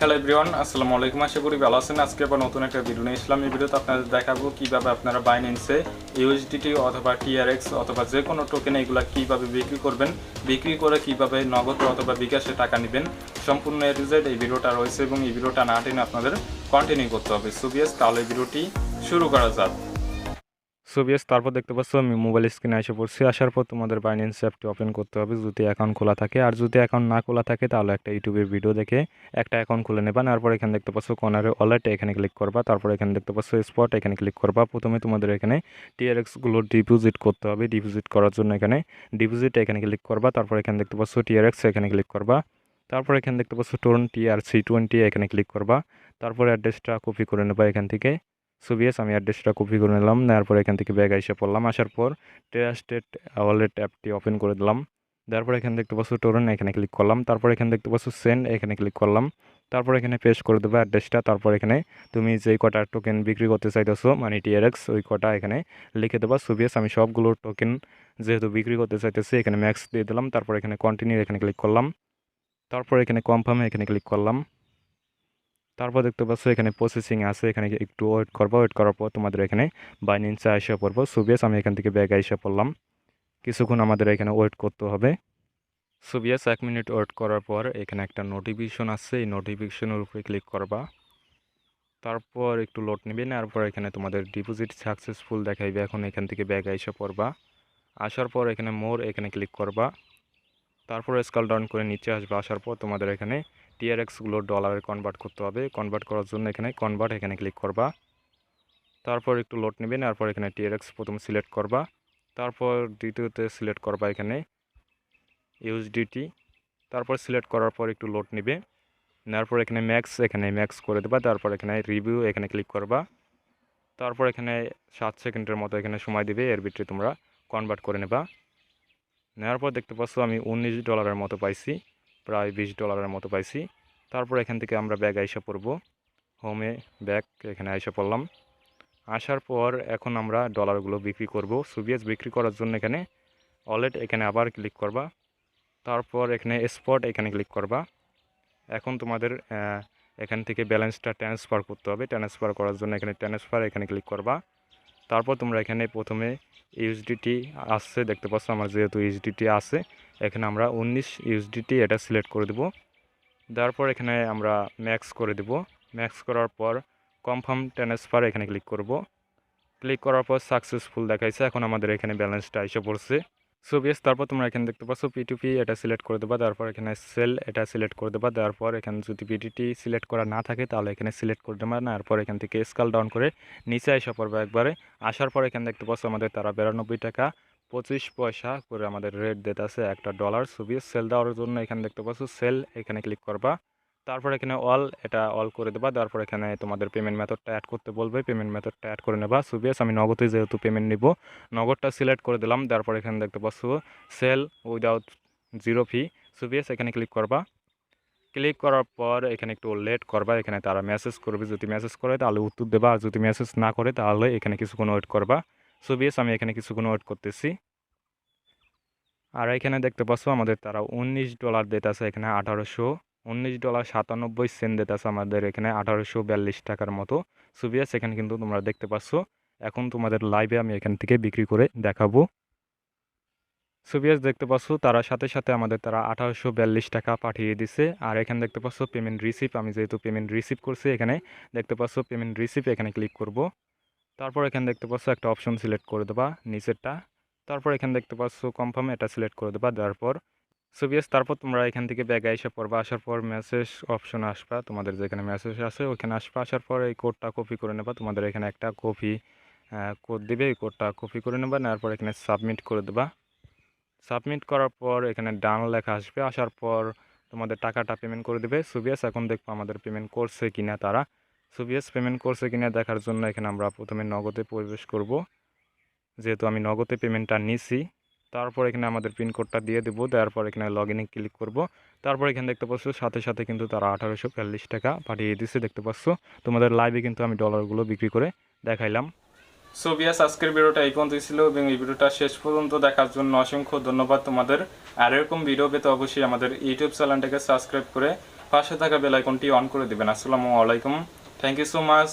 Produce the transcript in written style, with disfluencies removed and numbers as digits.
Hello everyone, আসসালামু আলাইকুম। আশা করি ভালো আছেন। আজকে আবার নতুন একটা ভিডিও নিয়ে আসলাম। এই ভিডিওতে আপনাদের দেখাবো কিভাবে আপনারা বাইন্যান্সে ইউএসডিটি অথবা টিআরএক্স অথবা যে কোনো টোকেন এগুলো কিভাবে বিক্রি করবেন, বিক্রি করে কিভাবে নগদ অথবা বিকাশে টাকা নেবেন। সম্পূর্ণ এ টু জেড এই ভিডিওটা রয়েছে এবং এই ভিডিওটা না টেনে আপনাদের কন্টিনিউ করতে হবে। সো ভিউয়ার্স, তাহলে ভিডিওটি শুরু করা যাক। সো ভিউয়ার্স, তারপর দেখতে পাচ্ছ আমি মোবাইল স্ক্রিনে এসে পড়ছি। আসার পর তোমাদের বাইন্যান্স অ্যাপটি ওপেন করতে হবে যদি অ্যাকাউন্ট খোলা থাকে, আর যদি অ্যাকাউন্ট না খোলা থাকে তাহলে একটা ইউটিউবের ভিডিও দেখে একটা অ্যাকাউন্ট খুলে নেবা। তারপর এখানে দেখতে পাচ্ছ কর্নারে ওয়ালেট, এখানে ক্লিক করবা। তারপর এখানে দেখতে পাচ্ছ স্পট, এখানে ক্লিক করবা। প্রথমে তোমাদের এখানে টিআরএক্সগুলো ডিপোজিট করতে হবে। ডিপোজিট করার জন্য এখানে ডিপোজিট এখানে ক্লিক করবা। তারপর এখানে দেখতে পাচ্ছ টিআরএক্স, এখানে ক্লিক করবা। তারপর এখানে দেখতে পাচ্ছ TRC20, এখানে ক্লিক করবা। তারপর অ্যাড্রেসটা কপি করে নেবা এখান থেকে। সো ভিউয়ার্স, আমি অ্যাড্রেসটা কপি করে নিলাম। নেওয়ার পর এখান থেকে ব্যাগ এসে পড়লাম। আসার পর ট্রাস্টেড ওয়ালেট অ্যাপটি ওপেন করে দিলাম। তারপর এখানে দেখতে পাচ্ছ টোরেন, এখানে ক্লিক করলাম। তারপর এখানে দেখতে পাচ্ছ সেন্ড, এখানে ক্লিক করলাম। তারপর এখানে পেস্ট করে দেবো অ্যাড্রেসটা। তারপর এখানে তুমি যেই কটা টোকেন বিক্রি করতে চাইতেছো মানে TRX, ওই কটা এখানে লিখে দেবা। সো ভিউয়ার্স, আমি সবগুলো টোকেন যেহেতু বিক্রি করতে চাইতেছি এখানে ম্যাক্স দিয়ে দিলাম। তারপর এখানে কন্টিনিউ, এখানে ক্লিক করলাম। তারপর এখানে কনফার্ম, এখানে ক্লিক করলাম। তারপর দেখতে পাচ্ছ এখানে প্রসেসিং আছে, এখানে একটু ওয়েট করবো। ওয়েট করার পর তোমাদের এখানে বাইন্যান্সে এসে পড়বো। সো ভিউয়ার্স, আমি এখান থেকে ব্যাগ এসে পড়লাম। কিছুক্ষণ আমাদের এখানে ওয়েট করতে হবে। সো ভিউয়ার্স, 1 মিনিট ওয়েট করার পর এখানে একটা নোটিফিকেশন আসছে, এই নোটিফিকেশনের উপরে ক্লিক করবা। তারপর একটু লোড নেবে, নেওয়ার পর এখানে তোমাদের ডিপোজিট সাকসেসফুল দেখাইবে। এখন এখান থেকে ব্যাগ এসে পড়বা। আসার পর এখানে মোর, এখানে ক্লিক করবা। তারপর স্ক্রল ডাউন করে নিচে আসবে। আসার পর তোমাদের এখানে TRXগুলো ডলারে কনভার্ট করতে হবে। কনভার্ট করার জন্য এখানে কনভার্ট, এখানে ক্লিক করবা। তারপর একটু লোড নেবেন। তারপর এখানে TRX প্রথম সিলেক্ট করবা। তারপর দ্বিতীয়তে সিলেক্ট করবা এখানে ইউএসডিটি। তারপর সিলেক্ট করার পর একটু লোড নেবে। নেওয়ার পর এখানে এখানে ম্যাক্স করে দেবা। তারপর এখানে রিভিউ, এখানে ক্লিক করবা। তারপর এখানে 7 সেকেন্ডের মতো এখানে সময় দিবে, এর ভিতরে তোমরা কনভার্ট করে নেবা। নেওয়ার পর দেখতে পাচ্ছ আমি $19 মতো পাইছি, প্রায় $20 মতো পাইছি। তারপর এখান থেকে আমরা ব্যাগ আইসা পড়ব, হোমে ব্যাগ, এখানে আইসা পড়লাম। আসার পর এখন আমরা ডলারগুলো বিক্রি করব। সুবিএস বিক্রি করার জন্য এখানে ওয়ালেট, এখানে আবার ক্লিক করবা। তারপর এখানে স্পট, এখানে ক্লিক করবা। এখন তোমাদের এখান থেকে ব্যালেন্সটা ট্রান্সফার করতে হবে। ট্রান্সফার করার জন্য এখানে ট্রান্সফার, এখানে ক্লিক করবা। তারপর তোমরা এখানে প্রথমে ইউএসডিটি আসছে, দেখতে পাচ্ছ আমার যেহেতু ইউএসডিটি আছে এখানে আমরা 19 ইউএসডিটি এটা সিলেক্ট করে দেব। তারপর এখানে আমরা ম্যাক্স করে দেব। ম্যাক্স করার পর কনফার্ম ট্রান্সফার, এখানে ক্লিক করব। ক্লিক করার পর সাকসেসফুল দেখাইছে। এখন আমাদের এখানে ব্যালেন্সটা এসে পড়ছে। সো ভিউয়ার্স, তারপর তোমরা এখানে দেখতে পাচ্ছ P2P, এটা সিলেক্ট করে দেবা। তারপর এখানে সেল, এটা সিলেক্ট করে দেবা। তারপর এখানে যদি PTT সিলেক্ট করা না থাকে তাহলে এখানে সিলেক্ট করে দেবা। না, তারপর এখান থেকে স্কেল ডাউন করে নিচে এসে পড়বে একবারে। আসার পর এখানে দেখতে পাচ্ছ আমাদের তারা 92 টাকা 25 পয়সা করে আমাদের রেট দিতে আছে একটা ডলার। সো ভিউয়ার্স, সেল দেওয়ার জন্য এখানে দেখতে পাচ্ছ সেল, এখানে ক্লিক করবা। তারপর এখানে এটা অল করে দেবা। তারপর এখানে তোমাদের পেমেন্ট মেথডটা অ্যাড করতে বলবে, পেমেন্ট মেথডটা অ্যাড করে নেবা। সো ভিউয়ার্স, আমি নগদে যেহেতু পেমেন্ট নিব, নগদটা সিলেক্ট করে দিলাম। তারপর এখানে দেখতে পাচ্ছ সেল উইদাউট জিরো ফি। সো ভিউয়ার্স, এখানে ক্লিক করবা। ক্লিক করার পর এখানে একটু লেট করবা। এখানে তারা মেসেজ করবে, যদি মেসেজ করে তাহলে উত্তর দেবা, আর যদি মেসেজ না করে তাহলে এখানে কিছুক্ষণ ওয়েট করবা। সো ভিউয়ার্স, আমি এখানে কিছুক্ষণ ওয়েট করতেছি। আর এখানে দেখতে পাচ্ছ আমাদের তারা $19 দিতেছে, এখানে $1819.97 দিতেছে আমাদের এখানে 1842 টাকার মতো। সো ভিউয়ার্স, এখানে কিন্তু তোমরা দেখতে পাচ্ছ। এখন তোমাদের লাইভে আমি এখান থেকে বিক্রি করে দেখাবো। সো ভিউয়ার্স, দেখতে পাচ্ছ তারা সাথে সাথে আমাদের তারা 1842 টাকা পাঠিয়ে দিছে। আর এখানে দেখতে পাচ্ছ পেমেন্ট রিসিভ, আমি যেহেতু পেমেন্ট রিসিভ করছি এখানে দেখতে পাচ্ছ পেমেন্ট রিসিভ, এখানে ক্লিক করব। তারপর এখানে দেখতে পাচ্ছ একটা অপশন সিলেক্ট করে দেবা নিচেরটা। তারপর এখানে দেখতে পাচ্ছ কনফার্ম, এটা সিলেক্ট করে দেবা। তারপর সো ভিউয়ার্স, তারপর তোমরা এখান থেকে ব্যাগে এসে পড়বা। আসার পর মেসেজ অপশন আসবা, তোমাদের যেখানে মেসেজ আছে ওখানে আসবা। আসার পর এই কোডটা কপি করে নেবা। তোমাদের এখানে একটা কোড দিবে, এই কোডটা কপি করে নেবা। নেওয়ার পর এখানে সাবমিট করে দেবা। সাবমিট করার পর এখানে ডান লেখা আসবে। আসার পর তোমাদের টাকাটা পেমেন্ট করে দেবে। সো ভিউয়ার্স, এখন দেখবো আমাদের পেমেন্ট করছে কিনা তারা। সো ভিউয়ার্স, পেমেন্ট করছে কিনা দেখার জন্য এখানে আমরা প্রথমে নগদে প্রবেশ করব, যেহেতু আমি নগদে পেমেন্টটা নিছি। তারপর এখানে আমাদের পিন কোডটা দিয়ে দেবো। দেওয়ার পর এখানে লগ ইনে ক্লিক করব। তারপর এখানে দেখতে পাচ্ছ সাথে সাথে কিন্তু তারা 1842 টাকা পাঠিয়ে দিচ্ছে, দেখতে পাচ্ছ। তোমাদের লাইভে কিন্তু আমি ডলারগুলো বিক্রি করে দেখাইলাম। সো ভিউয়ার্স, আজকের ভিডিওটা এই পর্যন্তই ছিল এবং এই ভিডিওটা শেষ পর্যন্ত দেখার জন্য অসংখ্য ধন্যবাদ তোমাদের। আর এরকম ভিডিও পেতে অবশ্যই আমাদের ইউটিউব চ্যানেলটাকে সাবস্ক্রাইব করে পাশে থাকা বেল আইকনটি অন করে দিবেন। আসসালামু আলাইকুম, থ্যাংক ইউ সো মাচ।